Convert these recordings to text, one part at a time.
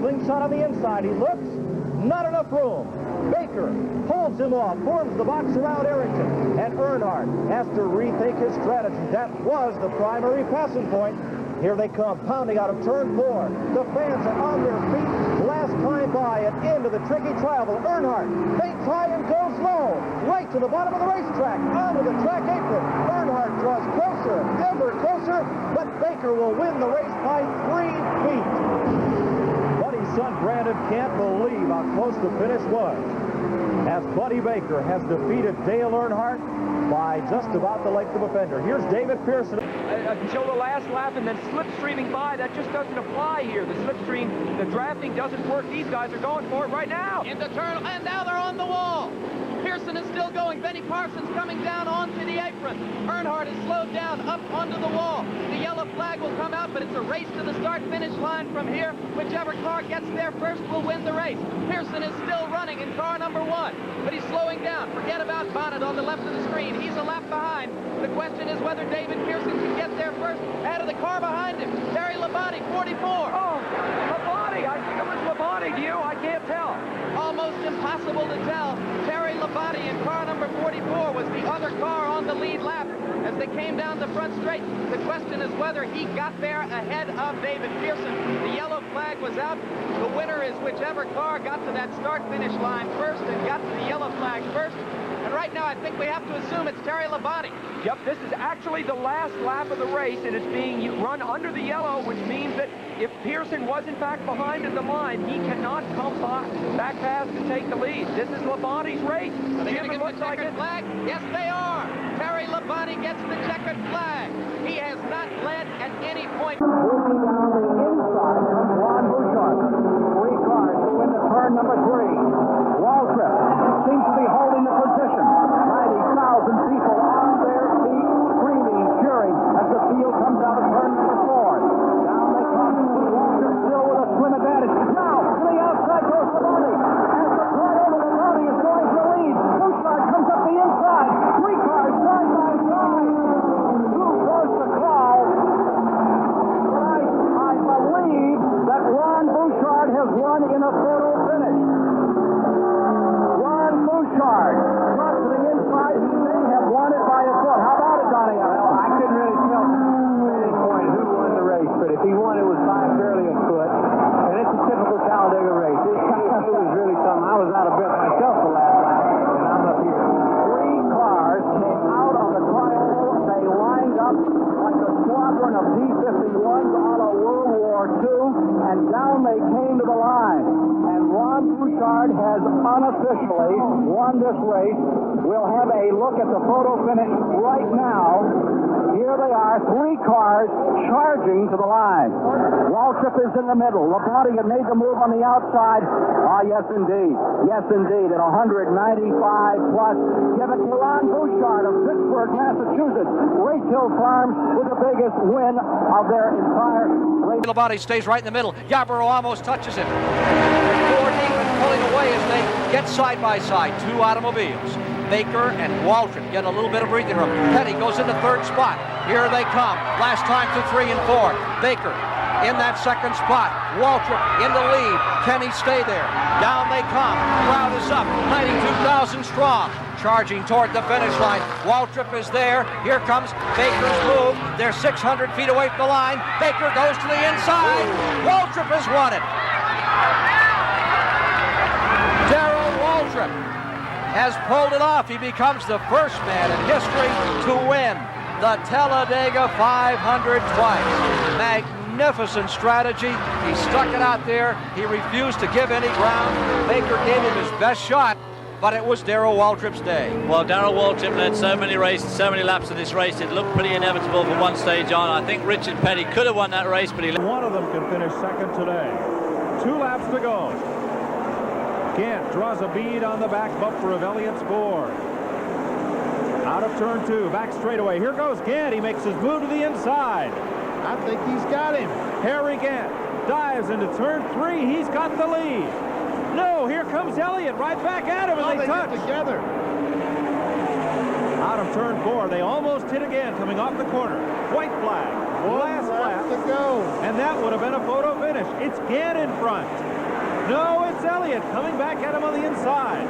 slingshot on the inside. He looks, not enough room. Baker holds him off, forms the box around Arrington, and Earnhardt has to rethink his strategy. That was the primary passing point. Here they come, pounding out of turn 4. The fans are on their feet. Last time by and into the tricky travel. Earnhardt feints high and goes low, right to the bottom of the racetrack, onto the track apron. Earnhardt draws closer, ever closer, but Baker will win the race by 3 feet. Buddy's son Brandon can't believe how close the finish was, as Buddy Baker has defeated Dale Earnhardt by just about the length of a fender. Here's David Pearson. Until the last lap and then slipstreaming by, that just doesn't apply here. The slipstream, the drafting doesn't work. These guys are going for it right now. Into turn, and now they're on the wall. Pearson is still going. Benny Parsons coming down onto the apron. Earnhardt is slowed down up onto the wall. The yellow flag will come out, but it's a race to the start-finish line from here. Whichever car gets there first will win the race. Pearson is still running in car number 1, but he's slowing down. Forget about Bonnett on the left of the screen. He's a lap behind. The question is whether David Pearson can get there first. Out of the car behind him, Terry Labonte, 44. Oh, Labonte. I think it was Labonte. Do you? I can't tell. Almost impossible to tell. Terry Labonte in car number 44 was the other car on the lead lap as they came down the front straight. The question is whether he got there ahead of David Pearson. The yellow flag was out. The winner is whichever car got to that start-finish line first and got to the yellow flag first. And right now, I think we have to assume it's Terry Labonte. Yep, this is actually the last lap of the race, and it's being run under the yellow, which means that if Pearson was in fact behind in the line, he cannot come back past and take the lead. This is Labonte's race. Are they going to get the checkered flag? Yes, they are. Terry Labonte gets the checkered flag. He has not led at any point. Moving down the inside comes Ron Bouchard. 3 cars to win the turn number 3. Waltrip seems to be holding the position. 90,000 people on their feet, screaming, cheering as the field comes out of turn number 4. Down they come. Waltrip still with a swim advantage. Now, to the outside goes Labonte. As the fly over Labonte is going for the lead. Bouchard comes up the inside. 3 cars side by side. Who goes the call? I believe that Ron Bouchard has won in a photo finish. Ron Bouchard, front to the inside, he may have won it by a foot. How about it, Donnie? Well, I couldn't really tell at any point who won the race, but if he won, it was by barely a foot. And it's a typical Talladega race. It was really something. I was out of breath myself the last lap, and I'm up here. 3 cars came out on the triangle. They lined up like a squadron of B-51s out of World War II, and down they came to the line. And Ron Bouchard has unofficially won this race. We'll have a look at the photo finish right now. Here they are, 3 cars charging to the line. Waltrip is in the middle. Labonte had made the move on the outside. Ah, yes, indeed. Yes, indeed. At 195 plus. Give it to Ron Bouchard of Pittsburgh, Massachusetts. Race Hill Farms with the biggest win of their entire race. Labonte stays right in the middle. Yarborough almost touches him. 4 deep and pulling away as they get side by side. 2 automobiles. Baker and Waltrip get a little bit of breathing room. Petty goes into 3rd spot. Here they come. Last time to 3 and 4. Baker in that 2nd spot. Waltrip in the lead. Can he stay there? Down they come. Crowd is up. 92,000 strong. Charging toward the finish line. Waltrip is there. Here comes Baker's move. They're 600 feet away from the line. Baker goes to the inside. Waltrip has won it. Darrell Waltrip has pulled it off. He becomes the first man in history to win the Talladega 500 twice. Magnificent strategy. He stuck it out there. He refused to give any ground. Baker gave him his best shot, but it was Darrell Waltrip's day. Well, Darrell Waltrip led so many races, so many laps of this race, it looked pretty inevitable from one stage on. I think Richard Petty could have won that race, but he... One of them can finish second today. 2 laps to go. Gant draws a bead on the back bumper of Elliott's board. Out of turn 2, back straightaway. Here goes Gant. He makes his move to the inside. I think he's got him. Harry Gant dives into turn 3. He's got the lead. No, here comes Elliott right back at him, and they touch together. Out of turn 4, they almost hit again coming off the corner. White flag. Last lap to go. And that would have been a photo finish. It's Gant in front. No, it's Elliott coming back at him on the inside.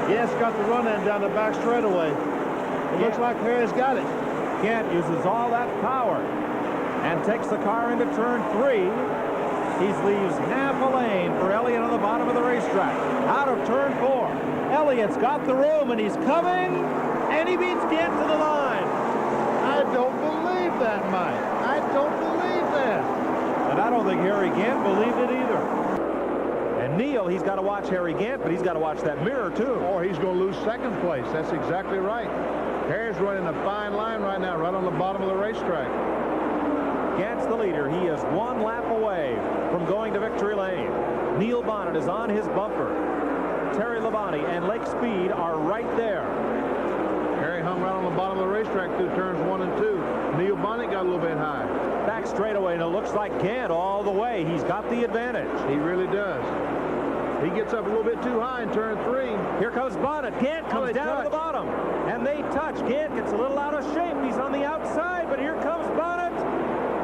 Yes, got the run in down the back straightaway. It looks like Harry's got it. Gant uses all that power and takes the car into turn 3. He leaves half a lane for Elliott on the bottom of the racetrack. Out of turn 4. Elliott's got the room, and he's coming, and he beats Gant to the line. I don't believe that, Mike. I don't believe that. And I don't think Harry Gant believed it either. And Neil, he's got to watch Harry Gant, but he's got to watch that mirror, too. Or he's going to lose second place. That's exactly right. Harry's running a fine line right now, right on the bottom of the racetrack. Gant's the leader. He is 1 lap away from going to victory lane. Neil Bonnett is on his bumper. Terry Labonte and Lake Speed are right there. Harry hung right on the bottom of the racetrack through turns 1 and 2. Neil Bonnett got a little bit high. Back straightaway, and it looks like Gant all the way. He's got the advantage. He really does. He gets up a little bit too high in turn 3. Here comes Bonnett. Gant comes down to the bottom, and they touch. Gant gets a little out of shape. He's on the outside, but here comes Bonnett.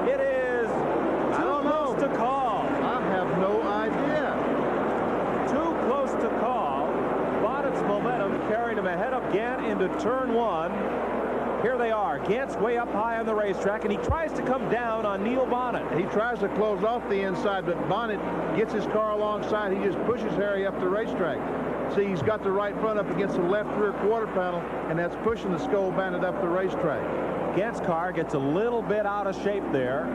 It is too close to call. I have no idea. Too close to call. Bonnett's momentum carried him ahead of Gant into turn 1. Here they are. Gant's way up high on the racetrack, and he tries to come down on Neil Bonnett. He tries to close off the inside, but Bonnett gets his car alongside. He just pushes Harry up the racetrack. See, he's got the right front up against the left rear quarter panel, and that's pushing the Skull Bandit up the racetrack. Gant's car gets a little bit out of shape there.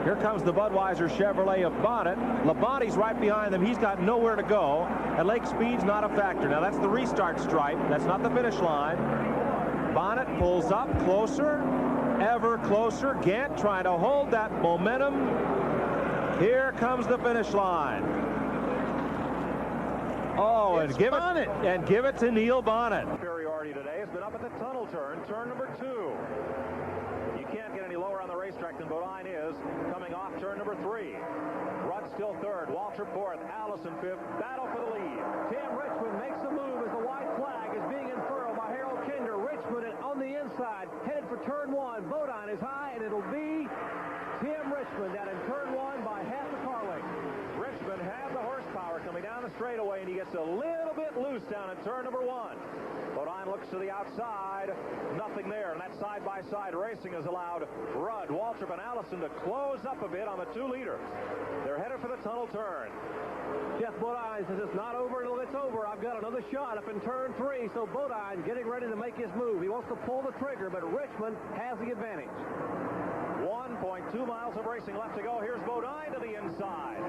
Here comes the Budweiser Chevrolet of Bonnett. Labonte's right behind them. He's got nowhere to go, and Lake Speed's not a factor. Now, that's the restart stripe. That's not the finish line. Bonnett pulls up closer, ever closer. Gant trying to hold that momentum. Here comes the finish line. Oh, and give it to Neil Bonnett. Superiority today has been up at the tunnel turn number 2. You can't get any lower on the racetrack than Bodine is, coming off turn number 3. Rudd still 3rd, Waltrip 4th, Allison 5th. Battle for the lead. Tim Richmond makes a move as the white flag is being unfurled by Harold Kinder. Richmond on the inside, headed for turn 1. Bodine is high, and it'll be Tim Richmond down in turn 1 by half a car length. Richmond has the horsepower coming down the straightaway, and he gets a little bit loose down in turn number 1. Bodine looks to the outside. Nothing there, and that side-by-side racing has allowed Rudd, Waltrip, and Allison to close up a bit on the 2 leaders. They're headed for the tunnel turn. Geoff Bodine says it's not over until it's over. I've got another shot up in turn 3, so Bodine getting ready to make his move. He wants to pull the trigger, but Richmond has the advantage. 1.2 miles of racing left to go. Here's Bodine to the inside.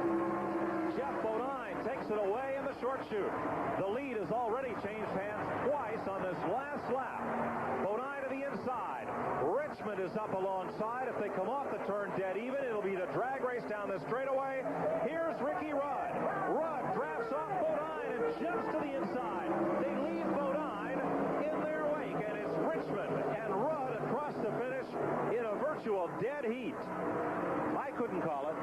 Geoff Bodine takes it away in the short chute. The lead has already changed hands twice on this last lap. Bodine to the inside. Richmond is up alongside. If they come off the turn dead even, it'll be the drag race down the straightaway. Here's Ricky Rudd. Rudd drafts off Bodine and jumps to the inside. They leave Bodine in their wake, and it's Richmond and Rudd across the finish in a virtual dead heat. I couldn't call it.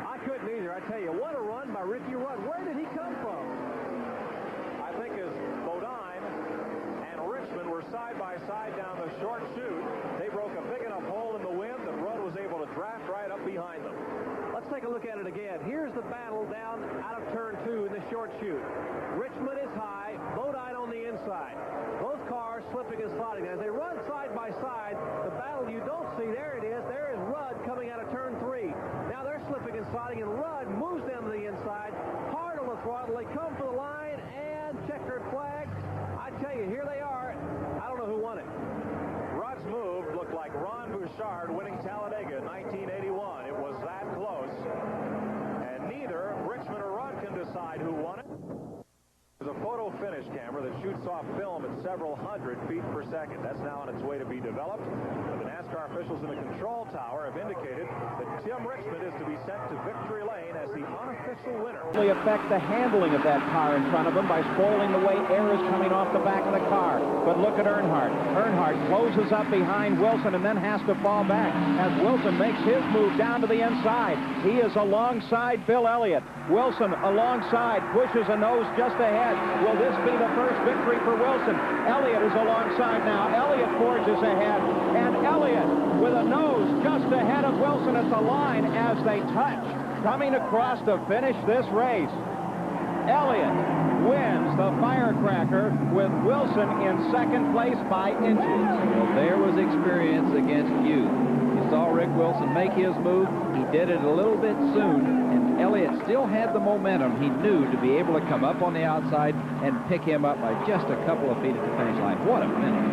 I couldn't either. I tell you, what a run by Ricky Rudd. Where did he come from? I think as Bodine and Richmond were side by side down the short chute, they broke a big enough hole in the wind that Rudd was able to draft right up behind them. Let's take a look at it again. Here's the battle down out of turn 2 in the short chute. Richmond is high, Bodine on the inside. Both cars slipping and sliding. As they run side by side, the battle you don't see, there it is. There is Rudd coming out of turn 3. Now they're slipping and sliding, and Rudd moves them to the inside. Hard on the throttle. They come for the line, and checkered flag. I tell you, here they are. I don't know who won it. Rudd's move looked like Ron Bouchard winning Talladega in 1981. It was that close. And neither Richmond or Rudd can decide who won it. There's a photo finish camera that shoots off film at several hundred feet per second. That's now on its way to be developed. But the NASCAR officials in the control tower have indicated that Tim Richmond is to be sent to victory lane as the unofficial official winner. Really affect the handling of that car in front of him by spoiling the way air is coming off the back of the car. But look at Earnhardt. Earnhardt closes up behind Wilson and then has to fall back as Wilson makes his move down to the inside. He is alongside Bill Elliott. Wilson alongside, pushes a nose just ahead. Will this be the first victory for Wilson? Elliott is alongside now. Elliott forges ahead, and Elliott with a nose just ahead of Wilson at the line as they touch, coming across to finish this race. Elliott wins the Firecracker with Wilson in second place by inches. Well, there was experience against youth. You saw Rick Wilson make his move. He did it a little bit soon, and Elliott still had the momentum he knew to be able to come up on the outside and pick him up by just a couple of feet at the finish line. What a finish.